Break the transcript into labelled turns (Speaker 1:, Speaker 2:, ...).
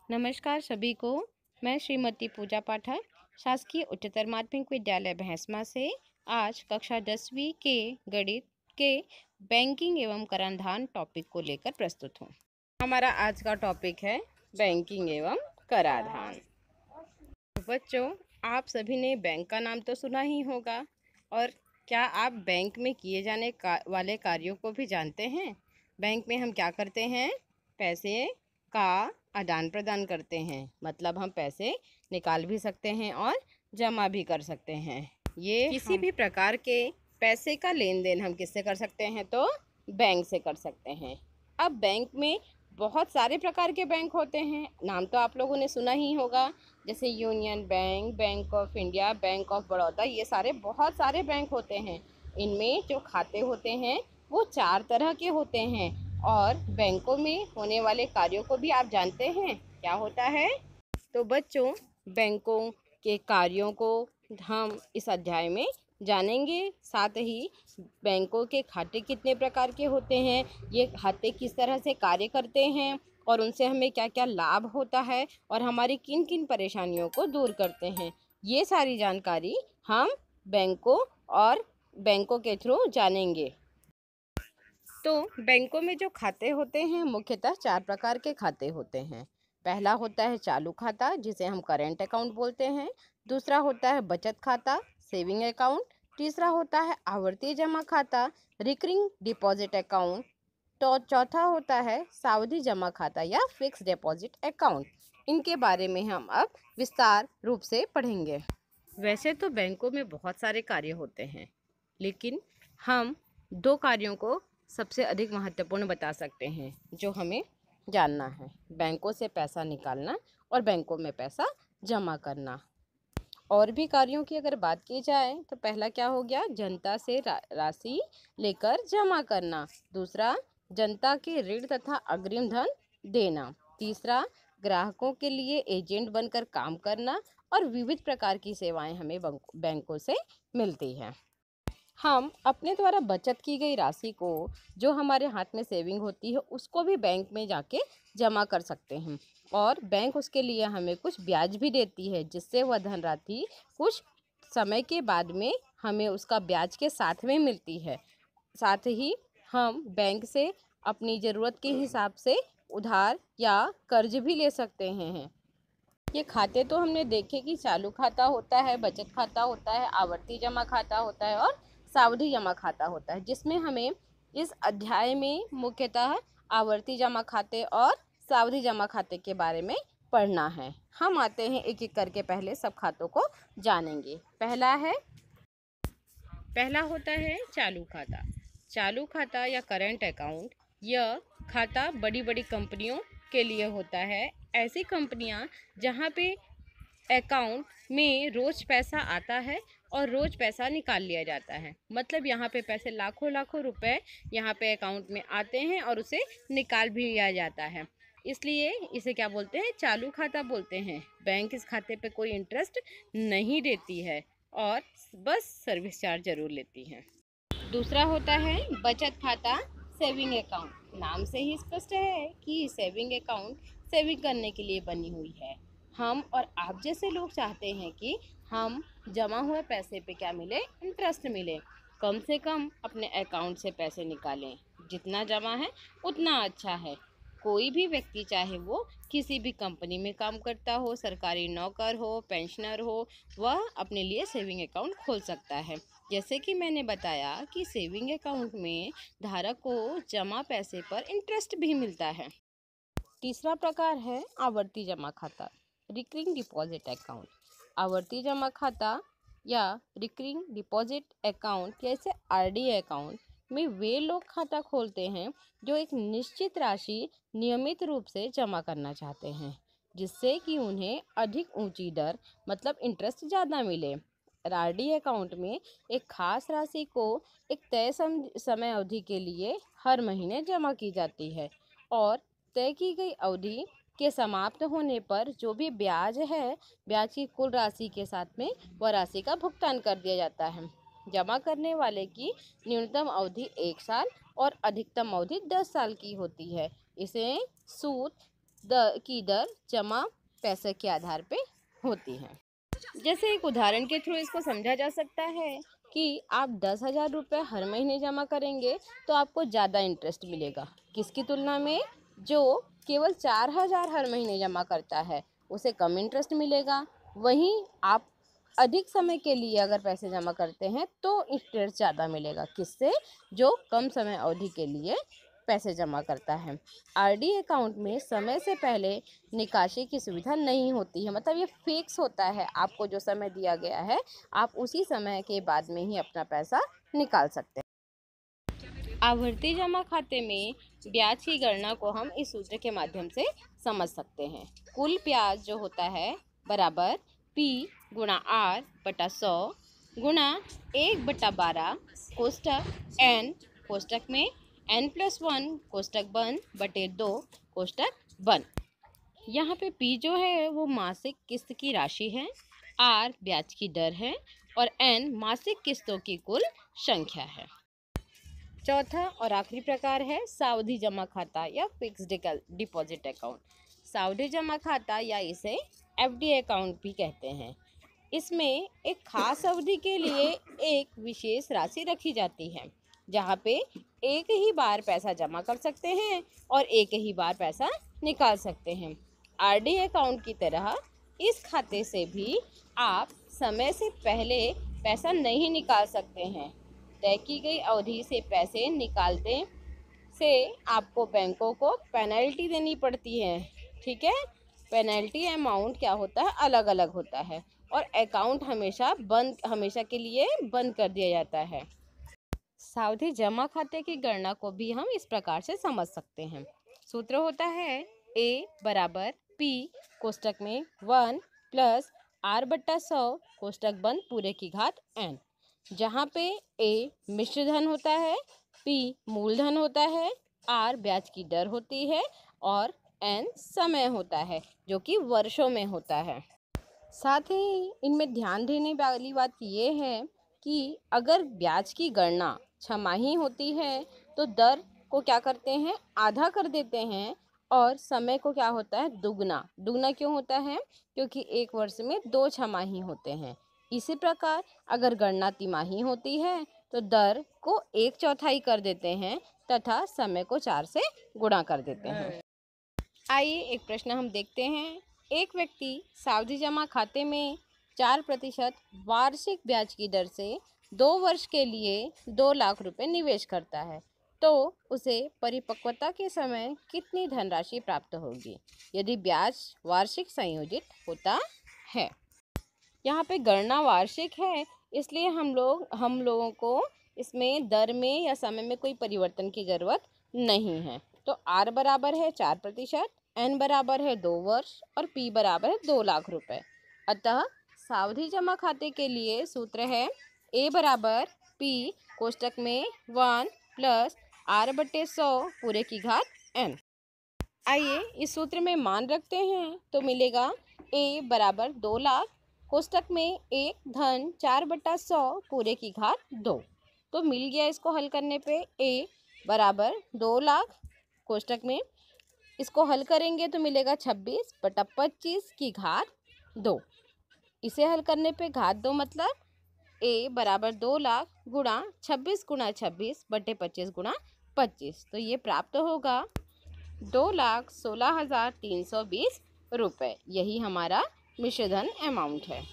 Speaker 1: नमस्कार सभी को। मैं श्रीमती पूजा पाठक शासकीय उच्चतर माध्यमिक विद्यालय भैंसमा से आज कक्षा 10वीं के गणित के बैंकिंग एवं कराधान टॉपिक को लेकर प्रस्तुत हूँ। हमारा आज का टॉपिक है बैंकिंग एवं कराधान। बच्चों, आप सभी ने बैंक का नाम तो सुना ही होगा, और क्या आप बैंक में किए जाने वाले कार्यों को भी जानते हैं? बैंक में हम क्या करते हैं? पैसे का आदान प्रदान करते हैं। मतलब हम पैसे निकाल भी सकते हैं और जमा भी कर सकते हैं। ये किसी भी प्रकार के पैसे का लेन देन हम किससे कर सकते हैं? तो बैंक से कर सकते हैं। अब बैंक में बहुत सारे प्रकार के बैंक होते हैं। नाम तो आप लोगों ने सुना ही होगा, जैसे union bank, bank of India, bank of Baroda. ये सारे बहुत सारे बैंक होते हैं। इनमें जो खाते होते हैं वो 4 तरह के होते हैं। और बैंकों में होने वाले कार्यों को भी आप जानते हैं, क्या होता है? तो बच्चों, बैंकों के कार्यों को हम इस अध्याय में जानेंगे। साथ ही बैंकों के खाते कितने प्रकार के होते हैं, ये खाते किस तरह से कार्य करते हैं, और उनसे हमें क्या क्या लाभ होता है, और हमारी किन किन परेशानियों को दूर करते हैं, ये सारी जानकारी हम बैंकों के थ्रू जानेंगे। तो बैंकों में जो खाते होते हैं, मुख्यतः 4 प्रकार के खाते होते हैं। पहला होता है चालू खाता, जिसे हम करेंट अकाउंट बोलते हैं। दूसरा होता है बचत खाता, सेविंग अकाउंट। तीसरा होता है आवर्ती जमा खाता, रिकरिंग डिपॉजिट अकाउंट। तो चौथा होता है सावधि जमा खाता या फिक्स डिपॉजिट अकाउंट। इनके बारे में हम अब विस्तार रूप से पढ़ेंगे। वैसे तो बैंकों में बहुत सारे कार्य होते हैं, लेकिन हम 2 कार्यों को सबसे अधिक महत्वपूर्ण बता सकते हैं जो हमें जानना है। बैंकों से पैसा निकालना और बैंकों में पैसा जमा करना। और भी कार्यों की अगर बात की जाए तो पहला क्या हो गया? जनता से राशि लेकर जमा करना। दूसरा, जनता के ऋण तथा अग्रिम धन देना। तीसरा, ग्राहकों के लिए एजेंट बनकर काम करना। और विविध प्रकार की सेवाएं हमें बैंकों से मिलती हैं। हम अपने द्वारा बचत की गई राशि को, जो हमारे हाथ में सेविंग होती है, उसको भी बैंक में जाके जमा कर सकते हैं, और बैंक उसके लिए हमें कुछ ब्याज भी देती है, जिससे वह धनराशि कुछ समय के बाद में हमें उसका ब्याज के साथ में मिलती है। साथ ही हम बैंक से अपनी ज़रूरत के हिसाब से उधार या कर्ज भी ले सकते हैं। ये खाते तो हमने देखे कि चालू खाता होता है, बचत खाता होता है, आवर्ती जमा खाता होता है और सावधि जमा खाता होता है, जिसमें हमें इस अध्याय में मुख्यतः आवर्ती जमा खाते और सावधि जमा खाते के बारे में पढ़ना है। हम आते हैं एक एक करके, पहले सब खातों को जानेंगे। पहला होता है चालू खाता। चालू खाता या करंट अकाउंट, यह खाता बड़ी बड़ी कंपनियों के लिए होता है। ऐसी कंपनियां जहां पे अकाउंट में रोज पैसा आता है और रोज पैसा निकाल लिया जाता है। मतलब यहाँ पे पैसे लाखों लाखों रुपए यहाँ पे अकाउंट में आते हैं और उसे निकाल भी लिया जाता है। इसलिए इसे क्या बोलते हैं? चालू खाता बोलते हैं। बैंक इस खाते पे कोई इंटरेस्ट नहीं देती है और बस सर्विस चार्ज जरूर लेती है। दूसरा होता है बचत खाता, सेविंग अकाउंट। नाम से ही स्पष्ट है कि सेविंग अकाउंट सेविंग करने के लिए बनी हुई है। हम और आप जैसे लोग चाहते हैं कि हम जमा हुए पैसे पे क्या मिले? इंटरेस्ट मिले। कम से कम अपने अकाउंट से पैसे निकालें, जितना जमा है उतना अच्छा है। कोई भी व्यक्ति, चाहे वो किसी भी कंपनी में काम करता हो, सरकारी नौकर हो, पेंशनर हो, वह अपने लिए सेविंग अकाउंट खोल सकता है। जैसे कि मैंने बताया कि सेविंग अकाउंट में धारक को जमा पैसे पर इंटरेस्ट भी मिलता है। तीसरा प्रकार है आवर्ती जमा खाता, रिकरिंग डिपॉजिट अकाउंट। आवर्ती जमा खाता या रिकरिंग डिपॉजिट अकाउंट जैसे आरडी अकाउंट में वे लोग खाता खोलते हैं जो एक निश्चित राशि नियमित रूप से जमा करना चाहते हैं, जिससे कि उन्हें अधिक ऊंची दर, मतलब इंटरेस्ट ज़्यादा मिले। आरडी अकाउंट में एक खास राशि को एक तय समय अवधि के लिए हर महीने जमा की जाती है, और तय की गई अवधि के समाप्त होने पर जो भी ब्याज है, ब्याज की कुल राशि के साथ में वह राशि का भुगतान कर दिया जाता है। जमा करने वाले की न्यूनतम अवधि 1 साल और अधिकतम अवधि 10 साल की होती है। इसे सूद दर जमा पैसे के आधार पे होती है। जैसे एक उदाहरण के थ्रू इसको समझा जा सकता है कि आप 10,000 रुपये हर महीने जमा करेंगे तो आपको ज़्यादा इंटरेस्ट मिलेगा, किसकी तुलना में? जो केवल 4,000 हर महीने जमा करता है उसे कम इंटरेस्ट मिलेगा। वहीं आप अधिक समय के लिए अगर पैसे जमा करते हैं तो इंटरेस्ट ज़्यादा मिलेगा, किससे? जो कम समय अवधि के लिए पैसे जमा करता है। आरडी अकाउंट में समय से पहले निकासी की सुविधा नहीं होती है, मतलब ये फिक्स होता है, आपको जो समय दिया गया है आप उसी समय के बाद में ही अपना पैसा निकाल सकते हैं। आवर्ती जमा खाते में ब्याज की गणना को हम इस सूत्र के माध्यम से समझ सकते हैं। कुल ब्याज जो होता है बराबर P गुणा R बटा 100 गुणा 1/12 कोष्टक N कोष्टक में N+1 कोष्टक बंद बटे 2 कोष्टक बंद। यहाँ पे P जो है वो मासिक किस्त की राशि है, R ब्याज की दर है और N मासिक किस्तों की कुल संख्या है। चौथा और आखिरी प्रकार है सावधि जमा खाता या फिक्स्ड डिपॉजिट अकाउंट। सावधि जमा खाता या इसे FD अकाउंट भी कहते हैं। इसमें एक खास अवधि के लिए एक विशेष राशि रखी जाती है, जहाँ पे एक ही बार पैसा जमा कर सकते हैं और एक ही बार पैसा निकाल सकते हैं। आरडी अकाउंट की तरह इस खाते से भी आप समय से पहले पैसा नहीं निकाल सकते हैं। तय की गई अवधि से पैसे निकालते से आपको बैंकों को पेनल्टी देनी पड़ती है, ठीक है। पेनल्टी अमाउंट क्या होता है, अलग अलग होता है और अकाउंट हमेशा के लिए बंद कर दिया जाता है। सावधि जमा खाते की गणना को भी हम इस प्रकार से समझ सकते हैं। सूत्र होता है A बराबर P कोष्टक में 1 प्लस R बट्टा 100 कोष्टक बंद पूरे की घात N, जहाँ पे A मिश्र धन होता है, P मूलधन होता है, R ब्याज की दर होती है और N समय होता है जो कि वर्षों में होता है। साथ ही इनमें ध्यान देने वाली बात ये है कि अगर ब्याज की गणना छमाही होती है तो दर को क्या करते हैं, आधा कर देते हैं और समय को क्या होता है, दुगना क्यों होता है, क्योंकि एक वर्ष में 2 छमाही होते हैं। इसी प्रकार अगर गणना तिमाही होती है तो दर को 1/4 कर देते हैं तथा समय को 4 से गुणा कर देते हैं। आइए एक प्रश्न हम देखते हैं। एक व्यक्ति सावधि जमा खाते में 4% वार्षिक ब्याज की दर से 2 वर्ष के लिए 2 लाख रुपए निवेश करता है, तो उसे परिपक्वता के समय कितनी धनराशि प्राप्त होगी यदि ब्याज वार्षिक संयोजित होता है। यहाँ पे गणना वार्षिक है, इसलिए हम लोगों को इसमें दर में या समय में कोई परिवर्तन की ज़रूरत नहीं है। तो R बराबर है 4%, N बराबर है 2 वर्ष और P बराबर है 2 लाख रुपए। अतः सावधि जमा खाते के लिए सूत्र है A बराबर P कोष्टक में 1 प्लस R बटे 100 पूरे की घात N। आइए इस सूत्र में मान रखते हैं तो मिलेगा A बराबर 2 लाख कोष्टक में 1 धन 4/100 पूरे की घात 2। तो मिल गया इसको हल करने पे A बराबर 2 लाख कोष्टक में, इसको हल करेंगे तो मिलेगा 26/25 की घात 2। इसे हल करने पे घात 2 मतलब A बराबर 2 लाख गुणा 26 गुणा 26 बटे 25 गुणा 25, तो ये प्राप्त होगा 2,16,320 रुपये। यही हमारा मिश्रधन अमाउंट है।